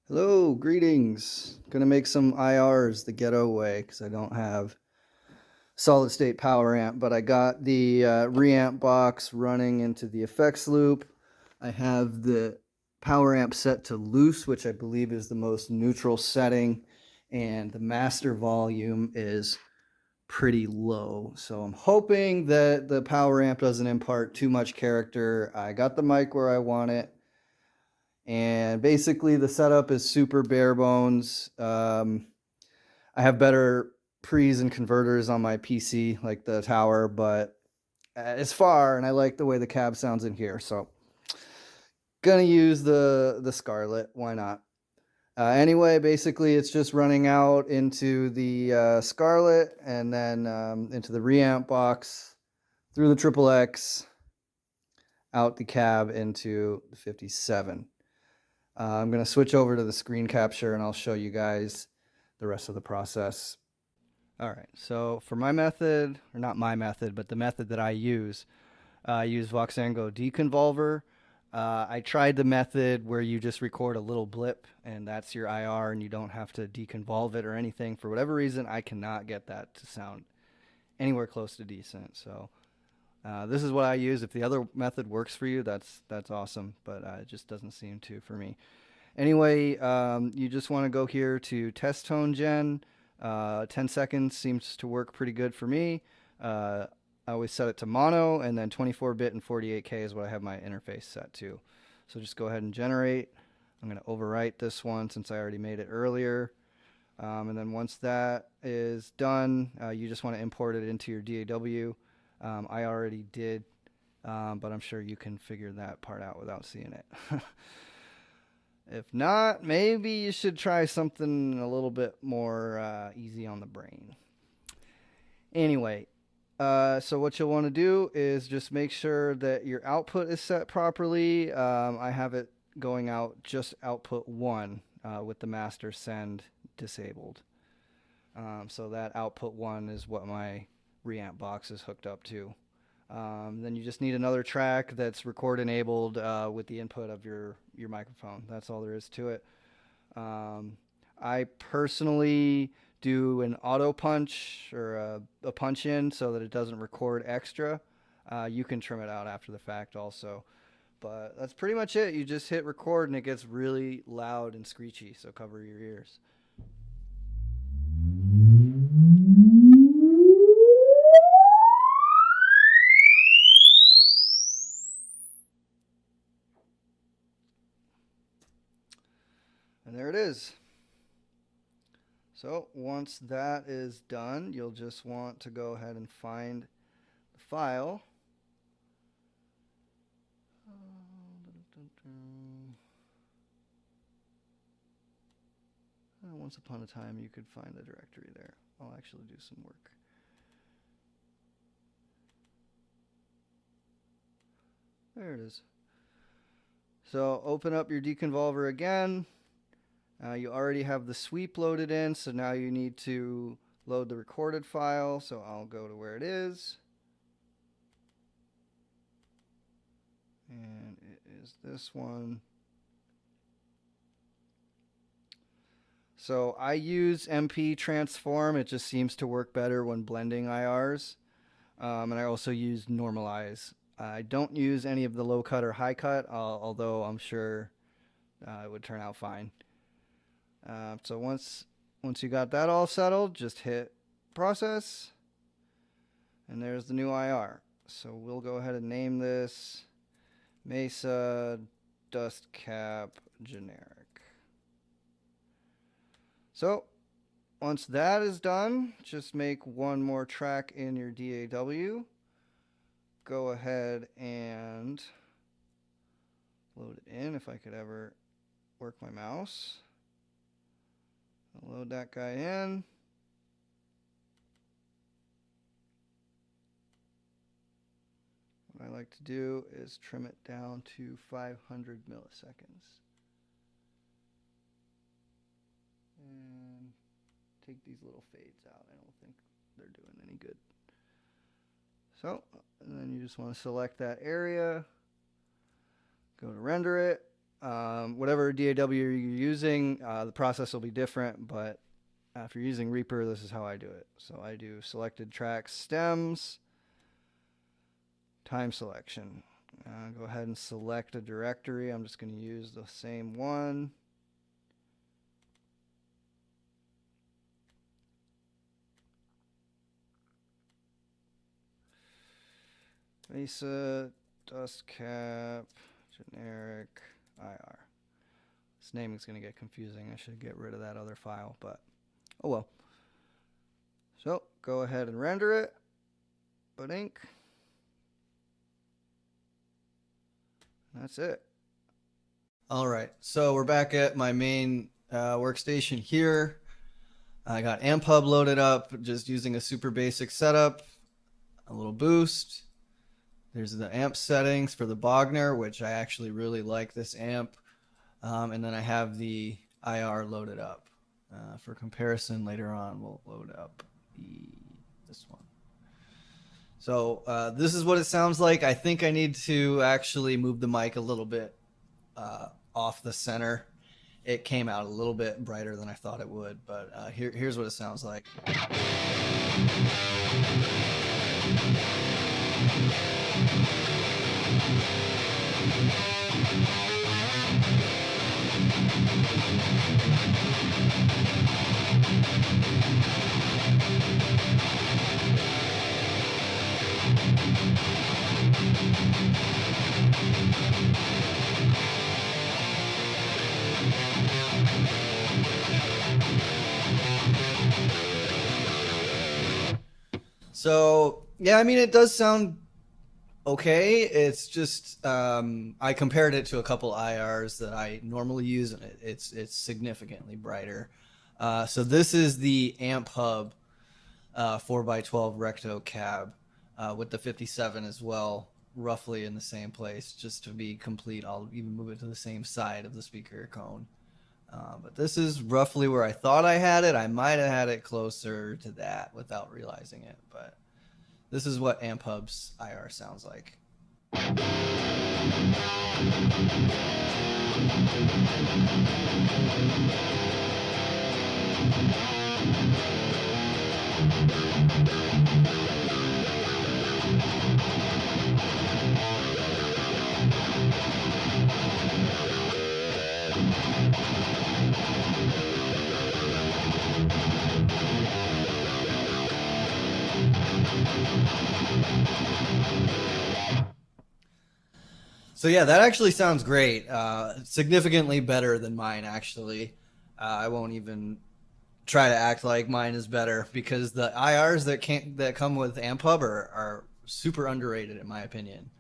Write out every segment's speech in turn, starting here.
Hello, greetings. Gonna make some IRs the ghetto way because I don't have solid state power amp, but I got the ReAmp box running into the effects loop. I have the power amp set to loose, which I believe is the most neutral setting, and the master volume is pretty low. So I'm hoping that the power amp doesn't impart too much character. I got the mic where I want it. And basically, the setup is super bare bones. I have better pre's and converters on my PC, like the tower, but it's far, and I like the way the cab sounds in here. So, gonna use the Scarlett. Why not? Anyway, basically, it's just running out into the Scarlett and then into the ReAmp box through the Triple X, out the cab into the 57. I'm going to switch over to the screen capture and I'll show you guys the rest of the process. All right, so for my method, or not my method, but the method that I use Voxengo De-Convolver. I tried the method where you just record a little blip and that's your IR and you don't have to deconvolve it or anything. For whatever reason, I cannot get that to sound anywhere close to decent. So this is what I use. If the other method works for you, that's awesome, but it just doesn't seem to for me. Anyway, you just want to go here to test tone gen. 10 seconds seems to work pretty good for me. I always set it to mono, and then 24-bit and 48K is what I have my interface set to. So just go ahead and generate. I'm going to overwrite this one since I already made it earlier. And then once that is done, you just want to import it into your DAW. I already did, but I'm sure you can figure that part out without seeing it. If not, maybe you should try something a little bit more easy on the brain. Anyway, so what you'll want to do is just make sure that your output is set properly. I have it going out just output 1 with the master send disabled. So that output 1 is what my ReAmp box is hooked up to. Then you just need another track that's record enabled with the input of your microphone. That's all there is to it. I personally do an auto punch or a punch in so that it doesn't record extra. You can trim it out after the fact also. But that's pretty much it. You just hit record and it gets really loud and screechy, so cover your ears. And there it is. So once that is done, you'll just want to go ahead and find the file. Once upon a time, you could find the directory there. I'll actually do some work. There it is. So open up your De-Convolver again. You already have the sweep loaded in, so now you need to load the recorded file. So I'll go to where it is. And it is this one. So I use MP transform. It just seems to work better when blending IRs. And I also use normalize. I don't use any of the low cut or high cut, although I'm sure it would turn out fine. So once you got that all settled, just hit process. And there's the new IR. So we'll go ahead and name this Mesa Dust Cap Generic. So once that is done, just make one more track in your DAW. Go ahead and load it in if I could ever work my mouse. I'll load that guy in. What I like to do is trim it down to 500 milliseconds. And take these little fades out. I don't think they're doing any good. So, and then you just want to select that area, go to render it, Whatever DAW you're using, the process will be different, but if you're using Reaper, this is how I do it. So I do selected tracks, stems, time selection. Go ahead and select a directory. I'm just going to use the same one. Mesa, dust cap, generic, IR. This naming is going to get confusing. I should get rid of that other file, but oh well. So go ahead and render it. Put ink. That's it. All right, so we're back at my main workstation here. I got Amp Hub loaded up, just using a super basic setup, a little boost. There's the amp settings for the Bogner, which I actually really like this amp. And then I have the IR loaded up. For comparison, later on, we'll load up this one. So this is what it sounds like. I think I need to actually move the mic a little bit off the center. It came out a little bit brighter than I thought it would, but here's what it sounds like. So yeah, I mean, it does sound okay. It's just I compared it to a couple IRs that I normally use, and it's significantly brighter. So this is the Amp Hub 4x12 Recto cab with the 57 as well, roughly in the same place. Just to be complete, I'll even move it to the same side of the speaker cone. But this is roughly where I thought I had it. I might have had it closer to that without realizing it, but this is what Amp Hub's IR sounds like. So yeah, that actually sounds great. Significantly better than mine, actually. I won't even try to act like mine is better, because the IRs that come with Amp Hub are super underrated in my opinion.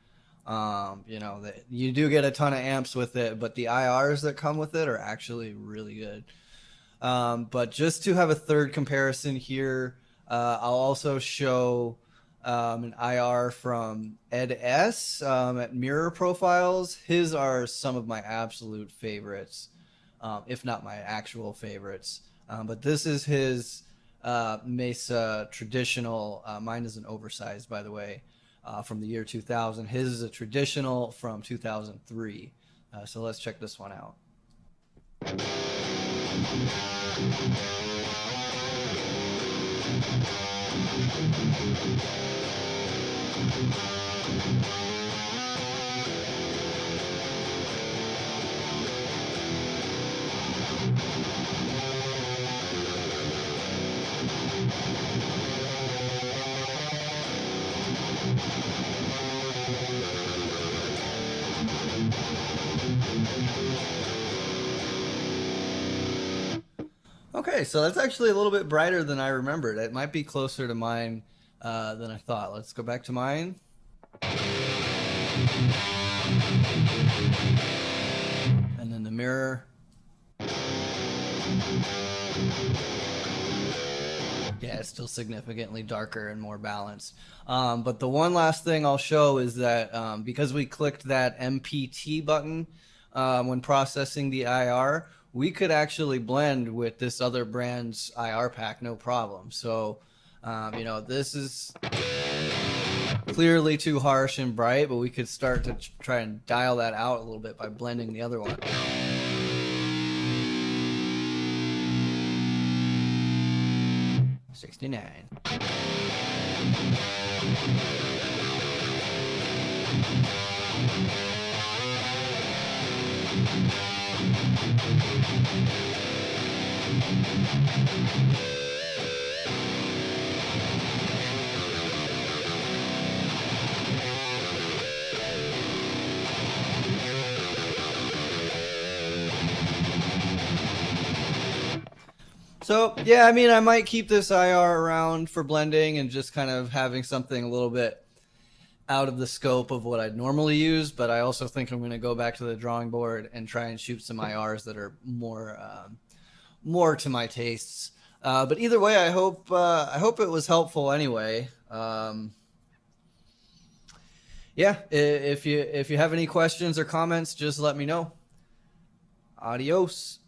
You know, you do get a ton of amps with it, but the IRs that come with it are actually really good. But just to have a third comparison here, I'll also show an IR from Ed S at Mirror Profiles. His are some of my absolute favorites, if not my actual favorites. But this is his Mesa traditional. Mine is an oversized, by the way, from the year 2000. His is a traditional from 2003. So let's check this one out. Okay, so that's actually a little bit brighter than I remembered. It might be closer to mine than I thought. Let's go back to mine. And then the mirror. Yeah, it's still significantly darker and more balanced. But the one last thing I'll show is that because we clicked that MPT button when processing the IR, we could actually blend with this other brand's IR pack, no problem. So, you know, this is clearly too harsh and bright, but we could start to try and dial that out a little bit by blending the other one. $69. So, yeah, I mean, I might keep this IR around for blending and just kind of having something a little bit out of the scope of what I'd normally use, but I also think I'm going to go back to the drawing board and try and shoot some IRs that are more to my tastes. But either way, I hope it was helpful anyway. Yeah, if you have any questions or comments, just let me know. Adios.